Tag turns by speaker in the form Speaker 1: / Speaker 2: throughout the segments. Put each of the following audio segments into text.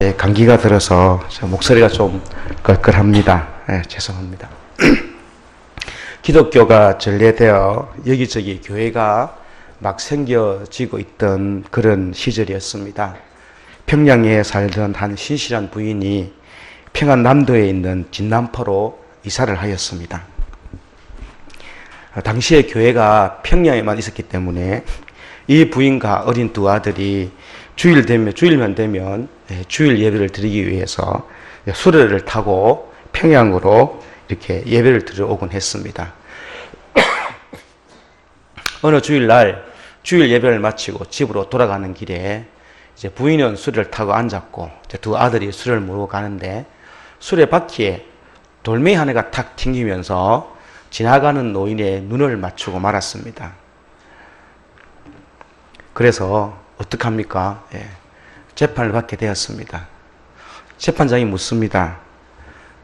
Speaker 1: 감기가 들어서 목소리가 좀 걸걸합니다. 죄송합니다. 기독교가 전래되어 여기저기 교회가 막 생겨지고 있던 그런 시절이었습니다. 평양에 살던 한 신실한 부인이 평안남도에 있는 진남포로 이사를 하였습니다. 당시에 교회가 평양에만 있었기 때문에 이 부인과 어린 두 아들이 주일만 되면 주일 예배를 드리기 위해서 수레를 타고 평양으로 이렇게 예배를 드려 오곤 했습니다. 어느 주일날 주일 예배를 마치고 집으로 돌아가는 길에 이제 부인은 수레를 타고 앉았고 이제 두 아들이 수레를 몰고 가는데 수레 바퀴에 돌멩이 하나가 탁 튕기면서 지나가는 노인의 눈을 맞추고 말았습니다. 그래서 어떡합니까? 재판을 받게 되었습니다. 재판장이 묻습니다.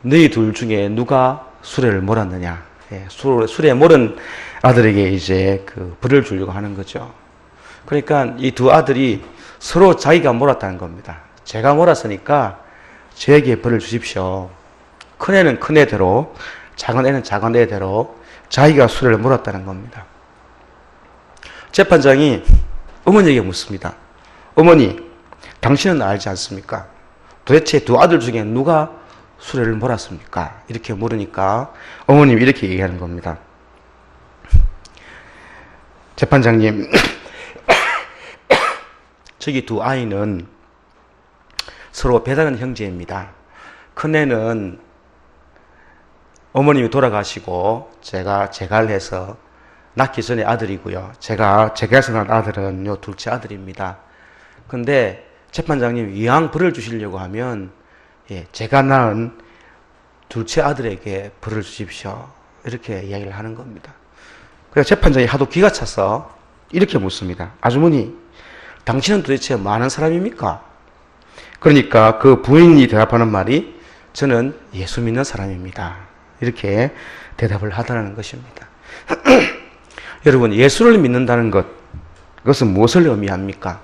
Speaker 1: 너희 둘 중에 누가 수레를 몰았느냐? 수레에 몰은 아들에게 이제 그 벌을 주려고 하는 거죠. 그러니까 이 두 아들이 서로 자기가 몰았다는 겁니다. 제가 몰았으니까 저에게 벌을 주십시오. 큰애는 큰애대로, 작은 애는 작은 애대로 자기가 수레를 몰았다는 겁니다. 재판장이 어머니에게 묻습니다. 어머니, 당신은 알지 않습니까? 도대체 두 아들 중에 누가 수레를 몰았습니까? 이렇게 물으니까 어머님이 이렇게 얘기하는 겁니다. 재판장님, 저기 두 아이는 서로 배다른 형제입니다. 큰애는 어머님이 돌아가시고 제가 재갈해서 낳기 전에 아들이고요. 제가 재갈해서 낳은 아들은 요 둘째 아들입니다. 근데 재판장님 이왕 벌을 주시려고 하면 제가 낳은 둘째 아들에게 벌을 주십시오. 이렇게 이야기를 하는 겁니다. 그래서 재판장이 하도 기가 차서 이렇게 묻습니다. 아주머니, 당신은 도대체 뭐 하는 사람입니까? 그러니까 그 부인이 대답하는 말이 저는 예수 믿는 사람입니다. 이렇게 대답을 하더라는 것입니다. 여러분, 예수를 믿는다는 그것은 무엇을 의미합니까?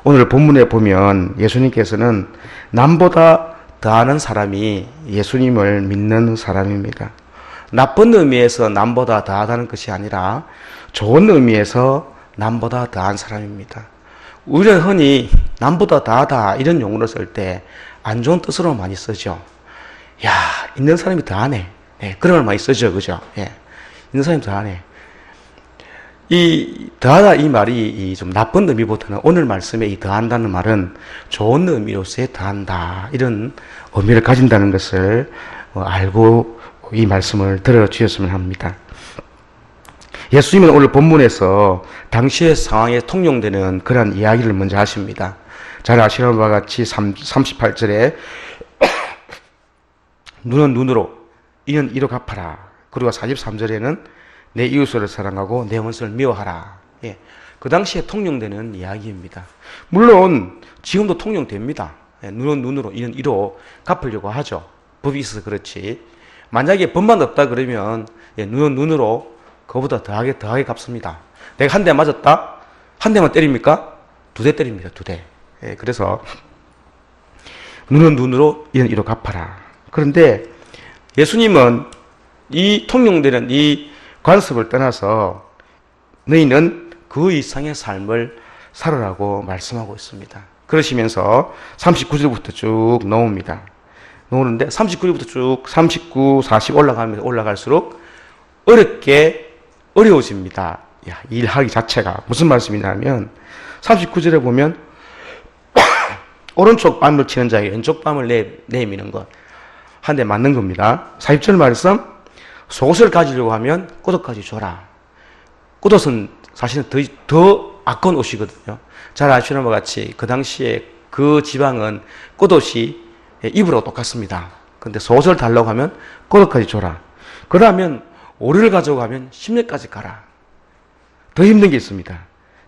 Speaker 1: 오늘 본문에 보면 예수님께서는 남보다 더하는 사람이 예수님을 믿는 사람입니다. 나쁜 의미에서 남보다 더하다는 것이 아니라 좋은 의미에서 남보다 더한 사람입니다. 우리는 흔히 남보다 더하다 이런 용어를 쓸 때 안 좋은 뜻으로 많이 쓰죠. 야, 있는 사람이 더하네. 그런 걸 많이 쓰죠. 그죠? 있는 사람이 더하네. 이 더하다 이 말이 좀 나쁜 의미보다는 오늘 말씀에 이 더한다는 말은 좋은 의미로서의 더한다 이런 의미를 가진다는 것을 알고 이 말씀을 들어주셨으면 합니다. 예수님은 오늘 본문에서 당시의 상황에 통용되는 그런 이야기를 먼저 하십니다. 잘 아시는 바와 같이 38절에 눈은 눈으로 이는 이로 갚아라. 그리고 43절에는 내 이웃을 사랑하고 내 원수를 미워하라. 그 당시에 통용되는 이야기입니다. 물론 지금도 통용됩니다. 눈은 눈으로 이는 이로 갚으려고 하죠. 법이 있어서 그렇지. 만약에 법만 없다 그러면 눈은 눈으로 그거보다 더하게 갚습니다. 내가 한 대 맞았다? 한 대만 때립니까? 두 대 때립니다. 두 대. 그래서 눈은 눈으로 이는 이로 갚아라. 그런데 예수님은 이 통용되는 이 관습을 떠나서 너희는 그 이상의 삶을 살아라고 말씀하고 있습니다. 그러시면서 39절부터 쭉 나옵니다. 나오는데 39절부터 쭉 39, 40 올라갈수록 어려워집니다. 일하기 자체가 무슨 말씀이냐면 39절에 보면 오른쪽 뺨을 치는 자에게 왼쪽 뺨을 내미는 것. 한 대 맞는 겁니다. 40절 말씀 속옷을 가지려고 하면 꼬옷까지 줘라. 꼬옷은 사실은 더 아까운 옷이거든요. 잘 아시는 것 같이 그 당시에 그 지방은 꼬옷이 입으로 똑같습니다. 근데 속옷을 달라고 하면 꼬옷까지 줘라. 그러면 오리를 가져가면 심내까지 가라. 더 힘든 게 있습니다.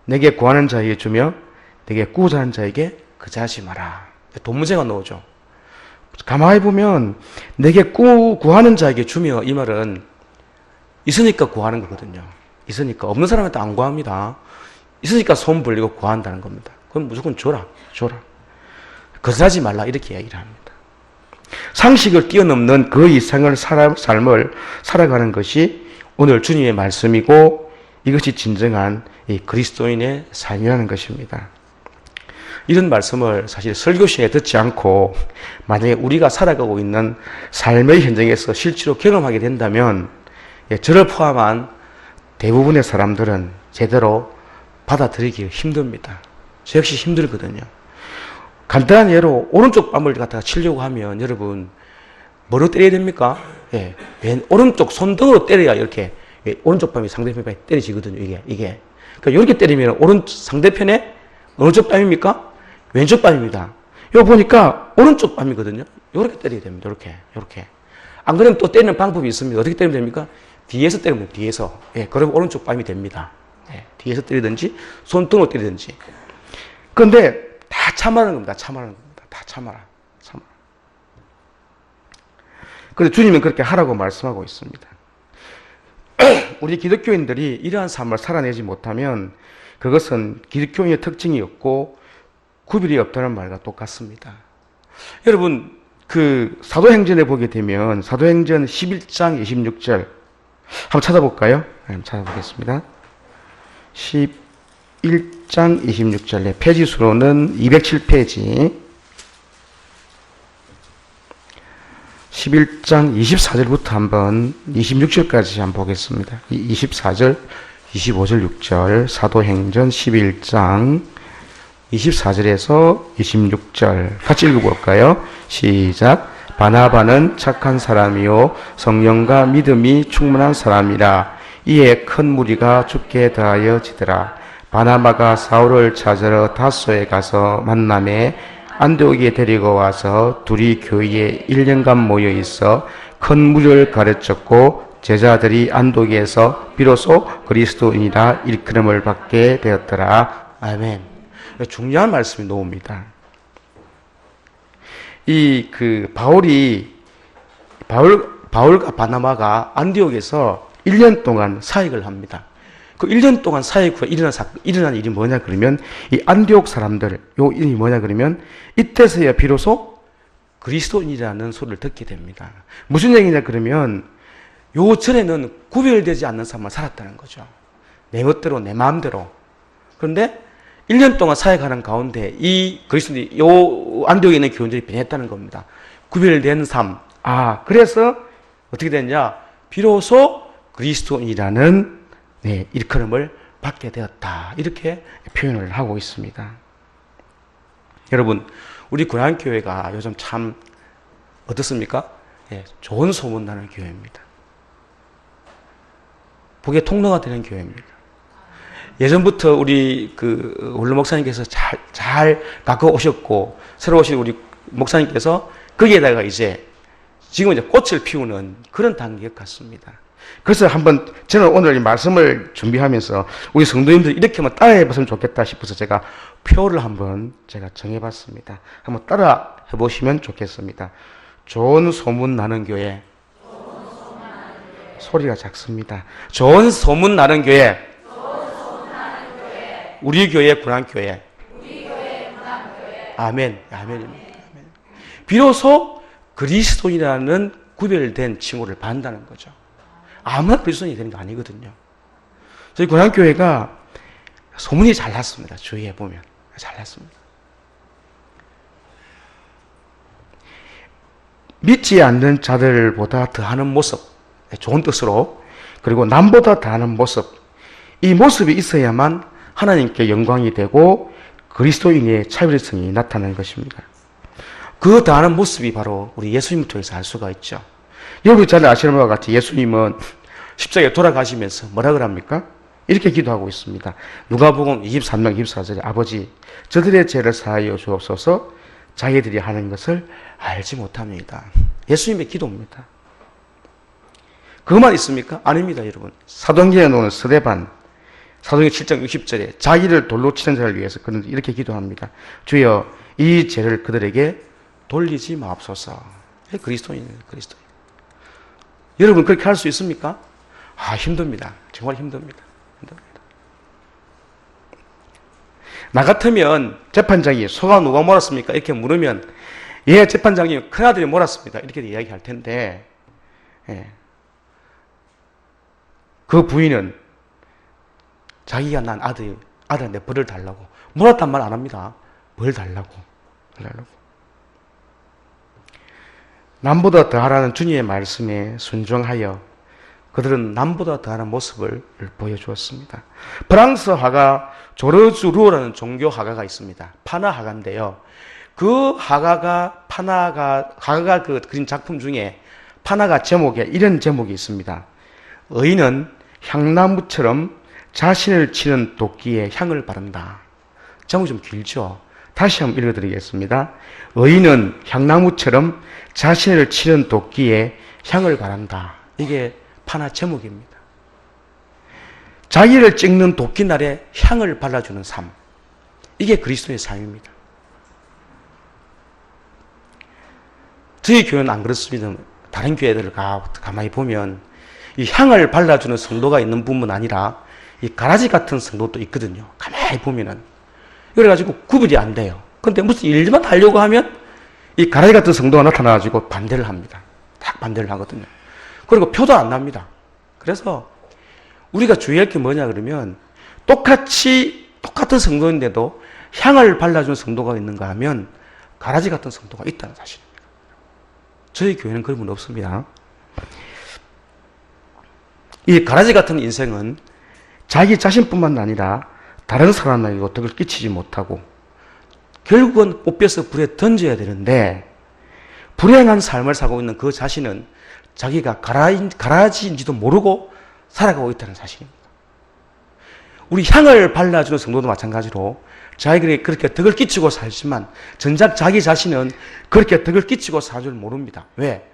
Speaker 1: 내게 구하는 자에게 주며 내게 꾸고자 하는 자에게 그자하지 마라. 돈 문제가 나오죠. 가만히 보면 내게 구하는 자에게 주며 이 말은 있으니까 구하는 거거든요. 있으니까. 없는 사람한테 안 구합니다. 있으니까 손 벌리고 구한다는 겁니다. 그럼 무조건 줘라. 거절하지 말라 이렇게 이야기를 합니다. 상식을 뛰어넘는 그 이상의 삶을 살아가는 것이 오늘 주님의 말씀이고 이것이 진정한 이 그리스도인의 삶이라는 것입니다. 이런 말씀을 사실 설교 시간에 듣지 않고 만약에 우리가 살아가고 있는 삶의 현장에서 실제로 경험하게 된다면 저를 포함한 대부분의 사람들은 제대로 받아들이기 힘듭니다. 저 역시 힘들거든요. 간단한 예로 오른쪽 뺨을 갖다가 치려고 하면 여러분 뭐로 때려야 됩니까? 오른쪽 손등으로 때려야 이렇게 오른쪽 뺨이 상대편 뺨에 때려지거든요. 이게. 그러니까 이렇게 때리면 상대편에 어느 쪽 뺨입니까? 왼쪽 뺨입니다. 이거 보니까 오른쪽 뺨이거든요. 이렇게 때려야 됩니다. 이렇게. 안 그러면 또 때리는 방법이 있습니다. 어떻게 때리면 됩니까? 뒤에서 때리면 뒤에서. 그러면 오른쪽 뺨이 됩니다. 뒤에서 때리든지 손등으로 때리든지. 그런데 다 참아라는 겁니다. 다 참아라. 그런데 주님은 그렇게 하라고 말씀하고 있습니다. 우리 기독교인들이 이러한 삶을 살아내지 못하면 그것은 기독교인의 특징이었고 구별이 없다는 말과 똑같습니다. 여러분 그 사도행전에 보게 되면 사도행전 11장 26절 한번 찾아볼까요? 한번 찾아보겠습니다. 11장 26절 페이지 수로는 207페이지 11장 24절부터 한번 26절까지 한번 보겠습니다. 24절, 25절, 6절 사도행전 11장 24절에서 26절 같이 읽어볼까요? 시작. 바나바는 착한 사람이요 성령과 믿음이 충만한 사람이라. 이에 큰 무리가 죽게 더하여 지더라. 바나바가 사울을 찾으러 다소에 가서 만남에 안디옥에 데리고 와서 둘이 교회에 1년간 모여 있어 큰 무리를 가르쳤고 제자들이 안디옥에서 비로소 그리스도인이라 일컬음을 받게 되었더라. 아멘. 중요한 말씀이 나옵니다. 바울과 바나바가 안디옥에서 1년 동안 사역을 합니다. 그 1년 동안 사역 후에 일어난 일이 뭐냐 그러면 이 안디옥 사람들 요 일이 뭐냐 그러면 이때서야 비로소 그리스도인이라는 소리를 듣게 됩니다. 무슨 얘기냐 그러면 요 전에는 구별되지 않는 삶을 살았다는 거죠. 내 멋대로 내 마음대로. 그런데 1년 동안 사역하는 가운데 이 그리스도인이 요 안디옥에 있는 교인들이 변했다는 겁니다. 구별된 삶. 그래서 어떻게 됐냐? 비로소 그리스도인이라는 일컬음을 받게 되었다. 이렇게 표현을 하고 있습니다. 여러분, 우리 고향교회가 요즘 참 어떻습니까? 좋은 소문나는 교회입니다. 복의 통로가 되는 교회입니다. 예전부터 우리 원로 목사님께서 잘 갖고 오셨고, 새로 오신 우리 목사님께서 거기에다가 지금 꽃을 피우는 그런 단계 같습니다. 그래서 저는 오늘 이 말씀을 준비하면서 우리 성도님들 이렇게 한번 따라해 봤으면 좋겠다 싶어서 제가 표를 제가 정해봤습니다. 한번 따라 해보시면 좋겠습니다. 좋은 소문 나는 교회. 소리가 작습니다. 좋은 소문 나는 교회. 우리 교회 군안교회. 아멘. 아멘입니다. 비로소 그리스도인이라는 구별된 칭호를 받는다는 거죠. 아무나 그리스도인이 되는 게 아니거든요. 저희 고향교회가 소문이 잘 났습니다. 주위에 보면. 잘 났습니다. 믿지 않는 자들보다 더하는 모습, 좋은 뜻으로, 그리고 남보다 더하는 모습, 이 모습이 있어야만 하나님께 영광이 되고 그리스도인의 차별성이 나타나는 것입니다. 그 더하는 모습이 바로 우리 예수님을 통해서 알 수가 있죠. 여러분이 잘 아시는 바와 같이 예수님은 십자가에 돌아가시면서 뭐라 그럽니까? 이렇게 기도하고 있습니다. 누가복음 23장 24절에 아버지 저들의 죄를 사하여 주옵소서 자기들이 하는 것을 알지 못합니다. 예수님의 기도입니다. 그것만 있습니까? 아닙니다, 여러분. 사도행전에 나오는 스데반 사도행전 7장 60절에 자기를 돌로 치는 자를 위해서 그는 이렇게 기도합니다. 주여 이 죄를 그들에게 돌리지 마옵소서. 그리스도인이에요, 그리스도인. 여러분 그렇게 할 수 있습니까? 힘듭니다. 정말 힘듭니다. 나 같으면 재판장이 소가 누가 몰았습니까? 이렇게 물으면 예, 재판장님 큰아들이 몰았습니다. 이렇게 이야기할 텐데 예. 그 부인은 자기가 난 아들한테 벌을 달라고 몰았단 말 안 합니다. 벌 달라고. 남보다 더하라는 주님의 말씀에 순종하여 그들은 남보다 더하는 모습을 보여주었습니다. 프랑스 화가 조르주 루어라는 종교 화가가 있습니다. 파나 화가인데요. 그 화가가 그 그린 작품 중에 파나가 제목에 이런 제목이 있습니다. 의인은 향나무처럼 자신을 치는 도끼에 향을 바른다. 제목이 좀 길죠? 다시 한번 읽어드리겠습니다. 의인은 향나무처럼 자신을 치는 도끼에 향을 바란다. 이게 파나 제목입니다. 자기를 찍는 도끼날에 향을 발라주는 삶. 이게 그리스도의 삶입니다. 저희 교회는 안 그렇습니다. 다른 교회들을 가만히 보면 이 향을 발라주는 성도가 있는 뿐만 아니라 이 가라지 같은 성도도 있거든요. 가만히 보면은. 그래가지고 구분이 안 돼요. 근데 무슨 일만 하려고 하면 이 가라지 같은 성도가 나타나가지고 반대를 합니다. 딱 반대를 하거든요. 그리고 표도 안 납니다. 그래서 우리가 주의할 게 뭐냐 그러면 똑같은 성도인데도 향을 발라주는 성도가 있는가 하면 가라지 같은 성도가 있다는 사실입니다. 저희 교회는 그런 분 없습니다. 이 가라지 같은 인생은 자기 자신뿐만 아니라 다른 사람에게도 덕을 끼치지 못하고 결국은 뽑혀서 불에 던져야 되는데 불행한 삶을 살고 있는 그 자신은 자기가 가라지인지도 모르고 살아가고 있다는 사실입니다. 우리 향을 발라주는 성도도 마찬가지로 자기에게 그렇게 덕을 끼치고 살지만 정작 자기 자신은 그렇게 덕을 끼치고 살 줄 모릅니다. 왜?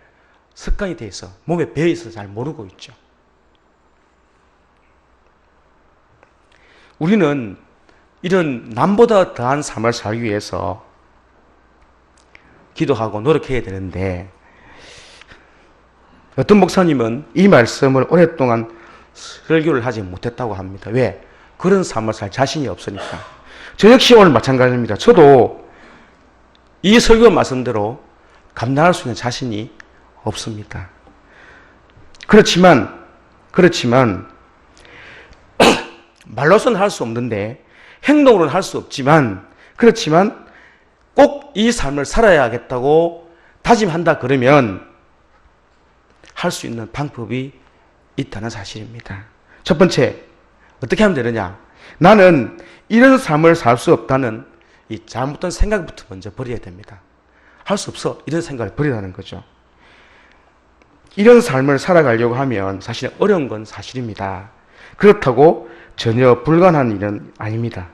Speaker 1: 습관이 돼 있어. 몸에 배어 있어서 잘 모르고 있죠. 우리는 이런 남보다 더한 삶을 살기 위해서 기도하고 노력해야 되는데 어떤 목사님은 이 말씀을 오랫동안 설교를 하지 못했다고 합니다. 왜? 그런 삶을 살 자신이 없으니까. 저 역시 오늘 마찬가지입니다. 저도 이 설교 말씀대로 감당할 수 있는 자신이 없습니다. 그렇지만 말로서는 할 수 없는데 행동으로는 할 수 없지만 그렇지만 꼭 이 삶을 살아야겠다고 다짐한다 그러면 할 수 있는 방법이 있다는 사실입니다. 첫 번째, 어떻게 하면 되느냐? 나는 이런 삶을 살 수 없다는 이 잘못된 생각부터 먼저 버려야 됩니다. 할 수 없어. 이런 생각을 버리라는 거죠. 이런 삶을 살아가려고 하면 사실 어려운 건 사실입니다. 그렇다고 전혀 불가능한 일은 아닙니다.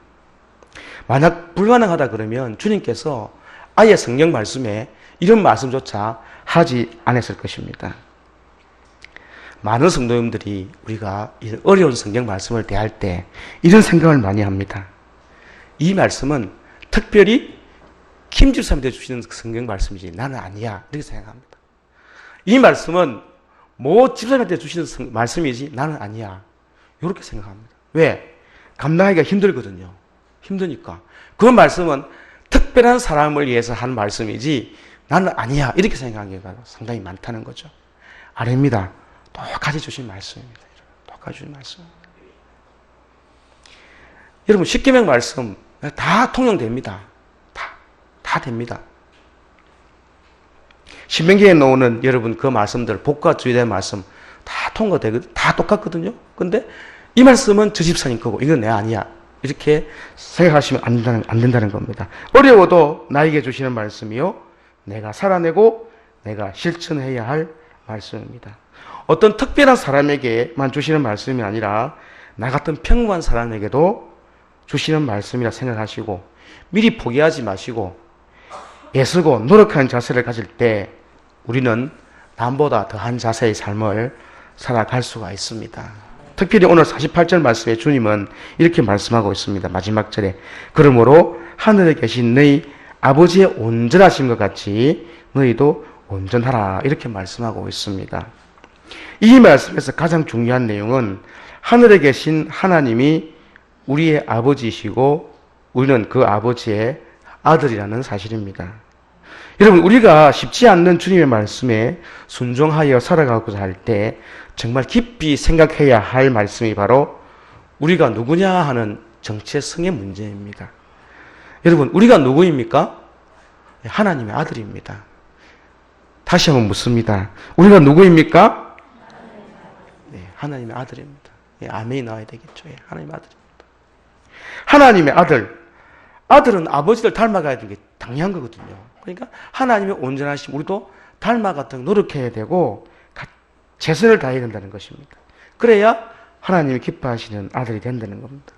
Speaker 1: 만약 불가능하다 그러면 주님께서 아예 성경 말씀에 이런 말씀조차 하지 않았을 것입니다. 많은 성도님들이 우리가 이 어려운 성경 말씀을 대할 때 이런 생각을 많이 합니다. 이 말씀은 특별히 김 집사님한테 주시는 성경 말씀이지 나는 아니야 이렇게 생각합니다. 이 말씀은 모 집사님한테 주시는 말씀이지 나는 아니야 이렇게 생각합니다. 왜? 감당하기가 힘들거든요. 힘드니까. 그 말씀은 특별한 사람을 위해서 한 말씀이지 나는 아니야 이렇게 생각하는 경우가 상당히 많다는 거죠. 아닙니다. 똑같이 주신 말씀입니다. 똑같이 주신 말씀입니다. 여러분 십계명 말씀 다 통용됩니다. 다 됩니다. 신명기에 나오는 여러분 그 말씀들 복과 주의된 말씀 다 통과되거든요. 다 똑같거든요. 근데 이 말씀은 저 집사님 거고 이건 내 아니야. 이렇게 생각하시면 안 된다는 겁니다. 어려워도 나에게 주시는 말씀이요. 내가 살아내고 내가 실천해야 할 말씀입니다. 어떤 특별한 사람에게만 주시는 말씀이 아니라 나 같은 평범한 사람에게도 주시는 말씀이라 생각하시고 미리 포기하지 마시고 애쓰고 노력하는 자세를 가질 때 우리는 남보다 더한 자세의 삶을 살아갈 수가 있습니다. 특별히 오늘 48절 말씀에 주님은 이렇게 말씀하고 있습니다. 마지막 절에 그러므로 하늘에 계신 너희 아버지의 온전하신 것 같이 너희도 온전하라 이렇게 말씀하고 있습니다. 이 말씀에서 가장 중요한 내용은 하늘에 계신 하나님이 우리의 아버지이시고 우리는 그 아버지의 아들이라는 사실입니다. 여러분, 우리가 쉽지 않는 주님의 말씀에 순종하여 살아가고자 할 때 정말 깊이 생각해야 할 말씀이 바로 우리가 누구냐 하는 정체성의 문제입니다. 여러분, 우리가 누구입니까? 하나님의 아들입니다. 다시 한번 묻습니다. 우리가 누구입니까? 네, 하나님의 아들입니다. 예, 아멘이 나와야 되겠죠. 예, 하나님의 아들입니다. 하나님의 아들. 아들은 아버지를 닮아가야 되는 게 당연한 거거든요. 그러니까 하나님의 온전하심, 우리도 닮아가도록 노력해야 되고 최선을 다해야 된다는 것입니다. 그래야 하나님이 기뻐하시는 아들이 된다는 겁니다.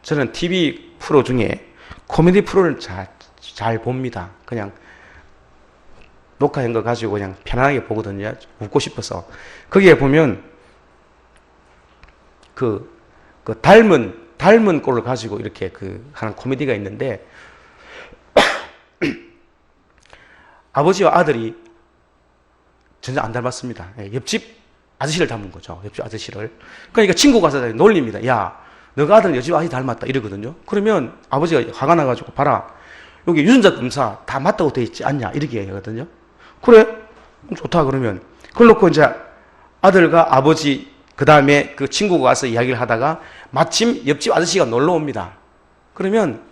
Speaker 1: 저는 TV 프로 중에 코미디 프로를 잘 봅니다. 그냥 녹화한 거 가지고 그냥 편안하게 보거든요. 웃고 싶어서. 거기에 보면 그 닮은 꼴을 가지고 이렇게 하는 코미디가 있는데 아버지와 아들이 전혀 안 닮았습니다. 옆집 아저씨를 닮은 거죠. 옆집 아저씨를. 그러니까 친구가 가서 놀립니다. 야, 너가 아들은 옆집 아저씨 닮았다. 이러거든요. 그러면 아버지가 화가 나가지고 봐라. 여기 유전자 검사 다 맞다고 돼 있지 않냐. 이렇게 얘기하거든요. 그래? 좋다. 그러면. 그걸 놓고 이제 아들과 아버지 그 다음에 그 친구가 와서 이야기를 하다가 마침 옆집 아저씨가 놀러 옵니다. 그러면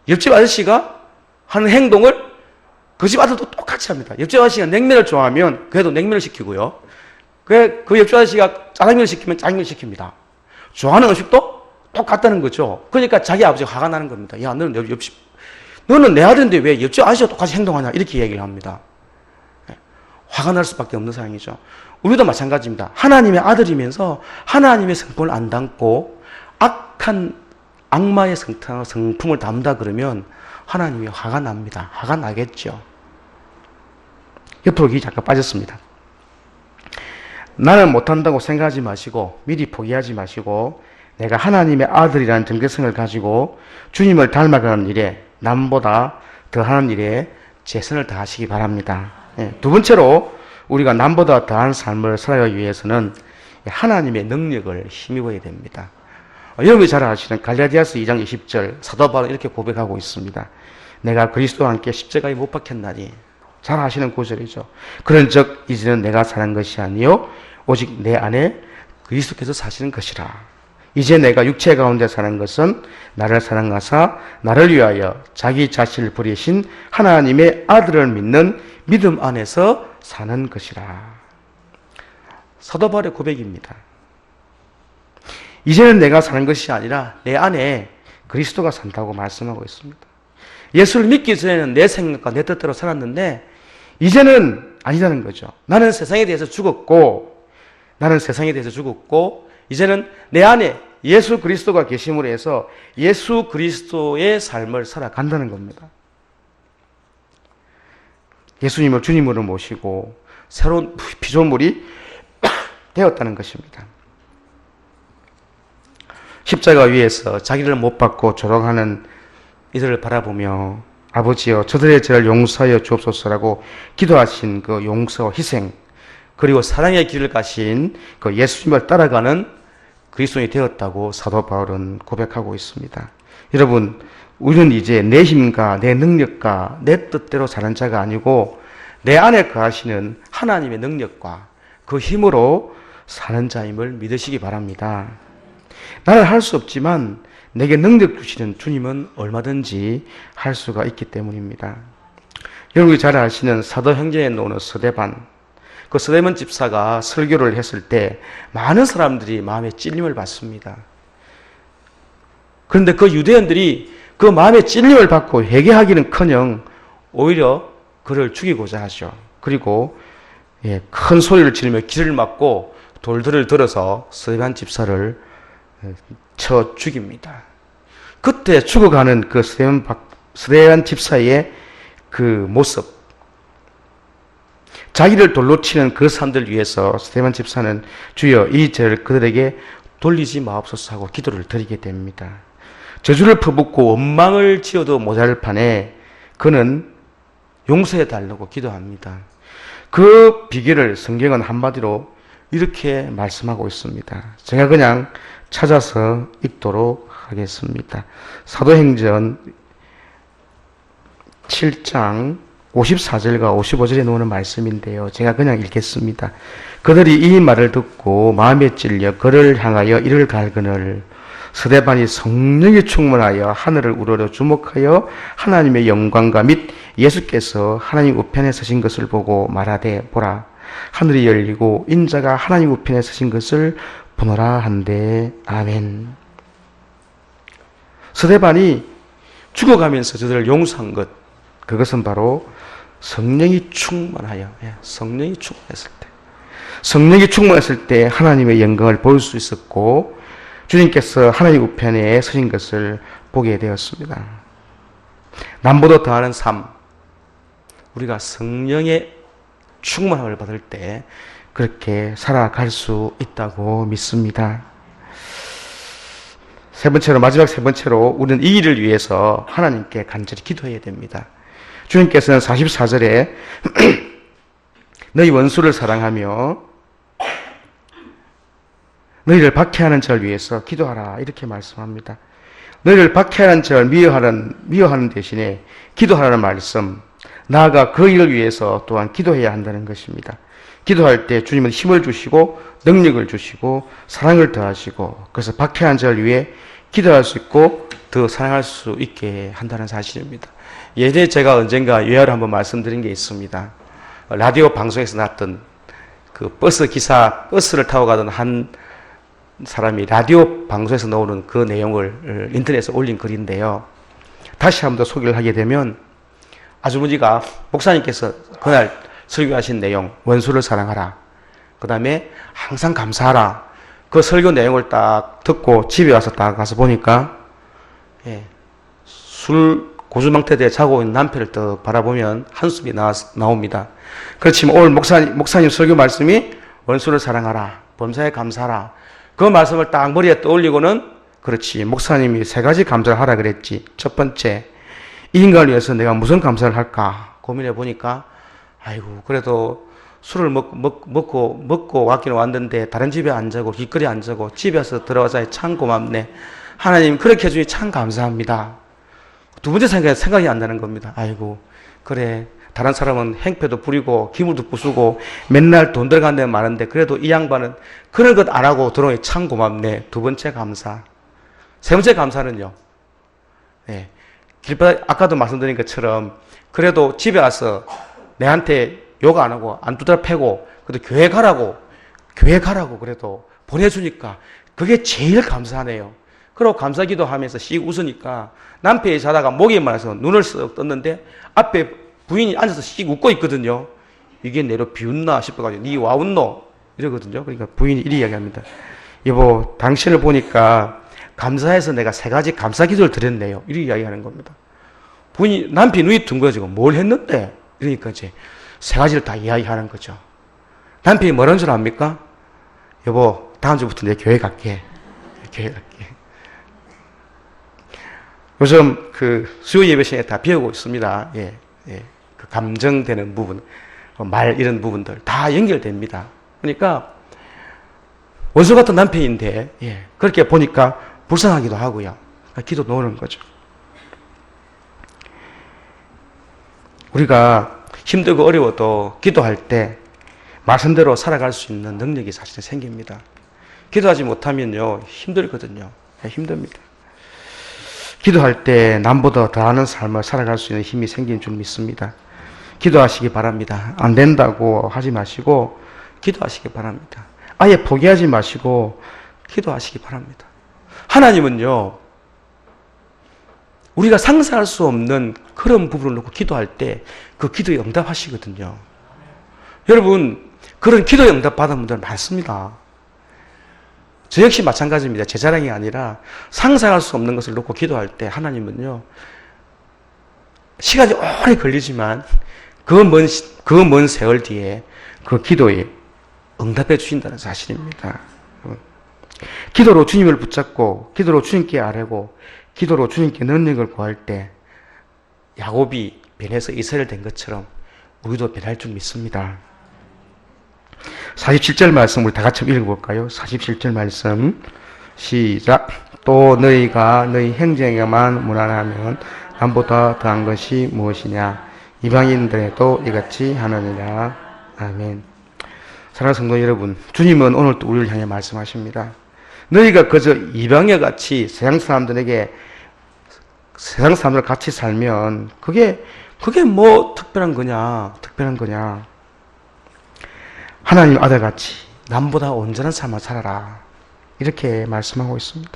Speaker 1: 옆집 아저씨가 하는 행동을 그 집 아들도 똑같이 합니다. 옆집 아저씨가 냉면을 좋아하면 그래도 냉면을 시키고요. 그 옆집 아저씨가 짜장면을 시키면 짜장면을 시킵니다. 좋아하는 음식도 똑같다는 거죠. 그러니까 자기 아버지가 화가 나는 겁니다. 야, 너는 내 아들인데 왜 옆집 아저씨가 똑같이 행동하냐? 이렇게 얘기를 합니다. 화가 날 수밖에 없는 상황이죠. 우리도 마찬가지입니다. 하나님의 아들이면서 하나님의 성품을 안 담고 악한 악마의 성품을 담다 그러면 하나님이 화가 납니다. 화가 나겠죠. 옆으로 길이 잠깐 빠졌습니다. 나는 못한다고 생각하지 마시고 미리 포기하지 마시고 내가 하나님의 아들이라는 정체성을 가지고 주님을 닮아가는 일에 남보다 더하는 일에 최선을 다하시기 바랍니다. 두 번째로 우리가 남보다 더한 삶을 살아가기 위해서는 하나님의 능력을 힘입어야 됩니다. 여러분이 잘 아시는 갈라디아서 2장 20절 사도 바울은 이렇게 고백하고 있습니다. 내가 그리스도와 함께 십자가에 못 박혔나니. 잘 아시는 구절이죠. 그런즉 이제는 내가 사는 것이 아니요 오직 내 안에 그리스도께서 사시는 것이라. 이제 내가 육체 가운데 사는 것은 나를 사랑하사 나를 위하여 자기 자신을 버리신 하나님의 아들을 믿는 믿음 안에서 사는 것이라. 사도 바울의 고백입니다. 이제는 내가 사는 것이 아니라 내 안에 그리스도가 산다고 말씀하고 있습니다. 예수를 믿기 전에는 내 생각과 내 뜻대로 살았는데 이제는 아니라는 거죠. 나는 세상에 대해서 죽었고 이제는 내 안에 예수 그리스도가 계심으로 해서 예수 그리스도의 삶을 살아간다는 겁니다. 예수님을 주님으로 모시고 새로운 피조물이 되었다는 것입니다. 십자가 위에서 자기를 못 박고 조롱하는 이들을 바라보며 아버지여 저들의 죄를 용서하여 주옵소서라고 기도하신 그 용서, 희생, 그리고 사랑의 길을 가신 그 예수님을 따라가는 그리스도인이 되었다고 사도 바울은 고백하고 있습니다. 여러분, 우리는 이제 내 힘과 내 능력과 내 뜻대로 사는 자가 아니고 내 안에 거하시는 하나님의 능력과 그 힘으로 사는 자임을 믿으시기 바랍니다. 나는 할 수 없지만 내게 능력 주시는 주님은 얼마든지 할 수가 있기 때문입니다. 여러분이 잘 아시는 사도행전에 나오는 스데반, 그 스데반 집사가 설교를 했을 때 많은 사람들이 마음에 찔림을 받습니다. 그런데 그 유대인들이 그 마음에 찔림을 받고 회개하기는커녕 오히려 그를 죽이고자 하죠. 그리고 큰 소리를 지르며 길을 막고 돌들을 들어서 스데반 집사를 쳐 죽입니다. 그때 죽어가는 그 스데반 집사의 그 모습, 자기를 돌로 치는 그 사람들 위해서 스데반 집사는 주여 이 죄를 그들에게 돌리지 마옵소서 하고 기도를 드리게 됩니다. 저주를 퍼붓고 원망을 지어도 모자랄 판에 그는 용서해 달라고 기도합니다. 그 비결을 성경은 한마디로 이렇게 말씀하고 있습니다. 제가 그냥 찾아서 읽도록 하겠습니다. 사도행전 7장 54절과 55절에 나오는 말씀인데요. 제가 그냥 읽겠습니다. 그들이 이 말을 듣고 마음에 찔려 그를 향하여 이를 갈그늘 스데반이 성령에 충만하여 하늘을 우러러 주목하여 하나님의 영광과 및 예수께서 하나님 우편에 서신 것을 보고 말하되 보라 하늘이 열리고 인자가 하나님 우편에 서신 것을 보노라 한데 아멘. 스데반이 죽어가면서 저들을 용서한 것, 그것은 바로 성령이 충만하여, 성령이 충만했을 때, 성령이 충만했을 때 하나님의 영광을 볼 수 있었고 주님께서 하나님 우편에 서신 것을 보게 되었습니다. 남보다 더하는 삶, 우리가 성령의 충만함을 받을 때 그렇게 살아갈 수 있다고 믿습니다. 마지막 세 번째로 우리는 이 일을 위해서 하나님께 간절히 기도해야 됩니다. 주님께서는 44절에 너희 원수를 사랑하며 너희를 박해하는 자를 위해서 기도하라 이렇게 말씀합니다. 너희를 박해하는 자를 미워하는 대신에 기도하라는 말씀, 나아가 그 일을 위해서 또한 기도해야 한다는 것입니다. 기도할 때 주님은 힘을 주시고 능력을 주시고 사랑을 더하시고 그래서 박해한 자를 위해 기도할 수 있고 더 사랑할 수 있게 한다는 사실입니다. 예전에 제가 언젠가 예화를 한번 말씀드린 게 있습니다. 라디오 방송에서 났던 그 버스를 타고 가던 한 사람이 라디오 방송에서 나오는 그 내용을 인터넷에 올린 글인데요. 다시 한번 더 소개를 하게 되면 아주머니가 목사님께서 그날 설교하신 내용, 원수를 사랑하라. 그 다음에 항상 감사하라. 그 설교 내용을 딱 듣고 집에 와서 딱 가서 보니까, 고주망태대에 자고 있는 남편을 딱 바라보면 한숨이 나옵니다. 그렇지만 오늘 목사님 설교 말씀이 원수를 사랑하라. 범사에 감사하라. 그 말씀을 딱 머리에 떠올리고는 그렇지. 목사님이 세 가지 감사를 하라 그랬지. 첫 번째, 이 인간을 위해서 내가 무슨 감사를 할까 고민해 보니까 아이고 그래도 술을 먹고 왔기는 왔는데 다른 집에 안 자고 길거리에 안 자고 집에 와서 들어와서 참 고맙네. 하나님 그렇게 해주니 참 감사합니다. 두 번째 생각이 안 나는 겁니다. 아이고 그래 다른 사람은 행패도 부리고 기물도 부수고 맨날 돈 들어간 데는 많은데 그래도 이 양반은 그런 것 안 하고 들어오니 참 고맙네. 두 번째 감사. 세 번째 감사는요. 길바닥 아까도 말씀드린 것처럼 그래도 집에 와서 내한테 욕 안 하고 안 두드려 패고 그래도 교회 가라고 그래도 보내주니까 그게 제일 감사하네요. 그리고 감사기도 하면서 씩 웃으니까 남편이 자다가 목이 말라서 눈을 쓱 떴는데 앞에 부인이 앉아서 씩 웃고 있거든요. 이게 내로 비웃나 싶어가지고 니 와 웃노? 이러거든요. 그러니까 부인이 이리 이야기합니다. 여보 당신을 보니까 감사해서 내가 세 가지 감사기도를 드렸네요. 이렇게 이야기하는 겁니다. 남편이 눈이 둥 거지고 뭘 했는데? 이러니까 이제 세 가지를 다 이야기하는 거죠. 남편이 뭐라는 줄 압니까? 여보 다음 주부터 내 교회 갈게. 요즘 그 수요 예배 시간에 다 배우고 있습니다. 그 감정되는 부분, 말 이런 부분들 다 연결됩니다. 그러니까 원수 같은 남편인데 그렇게 보니까 불쌍하기도 하고요. 기도 놓는 거죠. 우리가 힘들고 어려워도 기도할 때 말씀대로 살아갈 수 있는 능력이 사실은 생깁니다. 기도하지 못하면요 힘들거든요. 힘듭니다. 기도할 때 남보다 더하는 삶을 살아갈 수 있는 힘이 생긴 줄 믿습니다. 기도하시기 바랍니다. 안 된다고 하지 마시고 기도하시기 바랍니다. 아예 포기하지 마시고 기도하시기 바랍니다. 하나님은요 우리가 상상할 수 없는 그런 부분을 놓고 기도할 때 그 기도에 응답하시거든요. 여러분 그런 기도에 응답 받은 분들 많습니다. 저 역시 마찬가지입니다. 제 자랑이 아니라 상상할 수 없는 것을 놓고 기도할 때 하나님은요 시간이 오래 걸리지만 그 먼 세월 뒤에 그 기도에 응답해 주신다는 사실입니다. 기도로 주님을 붙잡고 기도로 주님께 아뢰고 기도로 주님께 능력을 구할 때 야곱이 변해서 이스라엘 된 것처럼 우리도 변할 줄 믿습니다. 47절 말씀 우리 다 같이 읽어볼까요? 47절 말씀 시작. 또 너희가 너희 형제에게만 무난하면 남보다 더한 것이 무엇이냐. 이방인들에도 이같이 하느니라. 아멘. 사랑하는 성도 여러분, 주님은 오늘 또 우리를 향해 말씀하십니다. 너희가 그저 이방인과 같이 세상 사람들 같이 살면 그게 뭐 특별한 거냐. 하나님 아들같이 남보다 온전한 삶을 살아라. 이렇게 말씀하고 있습니다.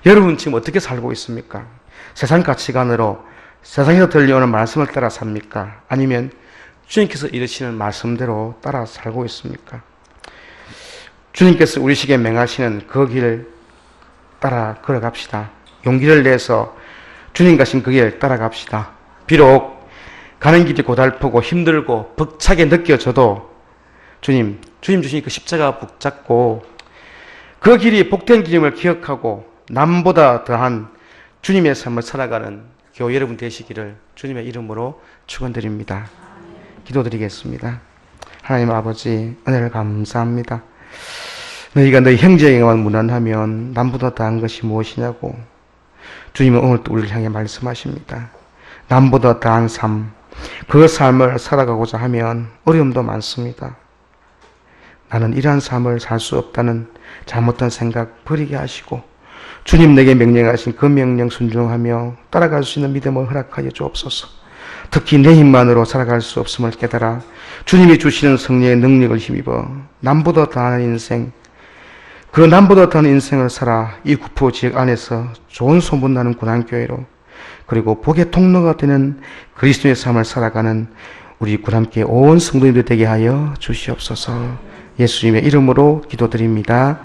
Speaker 1: 여러분 지금 어떻게 살고 있습니까? 세상 가치관으로 세상에서 들려오는 말씀을 따라 삽니까? 아니면 주님께서 이르시는 말씀대로 따라 살고 있습니까? 주님께서 우리에게 맹하시는 그 길 따라 걸어갑시다. 용기를 내서 주님 가신 그 길 따라갑시다. 비록 가는 길이 고달프고 힘들고 벅차게 느껴져도 주님 주신 그 십자가 붙잡고 그 길이 복된 길임을 기억하고 남보다 더한 주님의 삶을 살아가는 교회 여러분 되시기를 주님의 이름으로 축원드립니다. 기도드리겠습니다. 하나님 아버지 은혜를 감사합니다. 너희가 너희 형제에게만 무난하면 남보다 더한 것이 무엇이냐고 주님은 오늘 또 우리를 향해 말씀하십니다. 남보다 더한 삶, 그 삶을 살아가고자 하면 어려움도 많습니다. 나는 이러한 삶을 살 수 없다는 잘못된 생각 버리게 하시고 주님 내게 명령하신 그 명령 순종하며 따라갈 수 있는 믿음을 허락하여 주옵소서. 특히 내 힘만으로 살아갈 수 없음을 깨달아 주님이 주시는 성령의 능력을 힘입어 남보다 더한 인생, 그 남보다 더한 인생을 살아 이 구포 지역 안에서 좋은 소문나는 군안교회로 그리고 복의 통로가 되는 그리스도의 삶을 살아가는 우리 군함교회 온 성도님들 되게 하여 주시옵소서. 예수님의 이름으로 기도드립니다.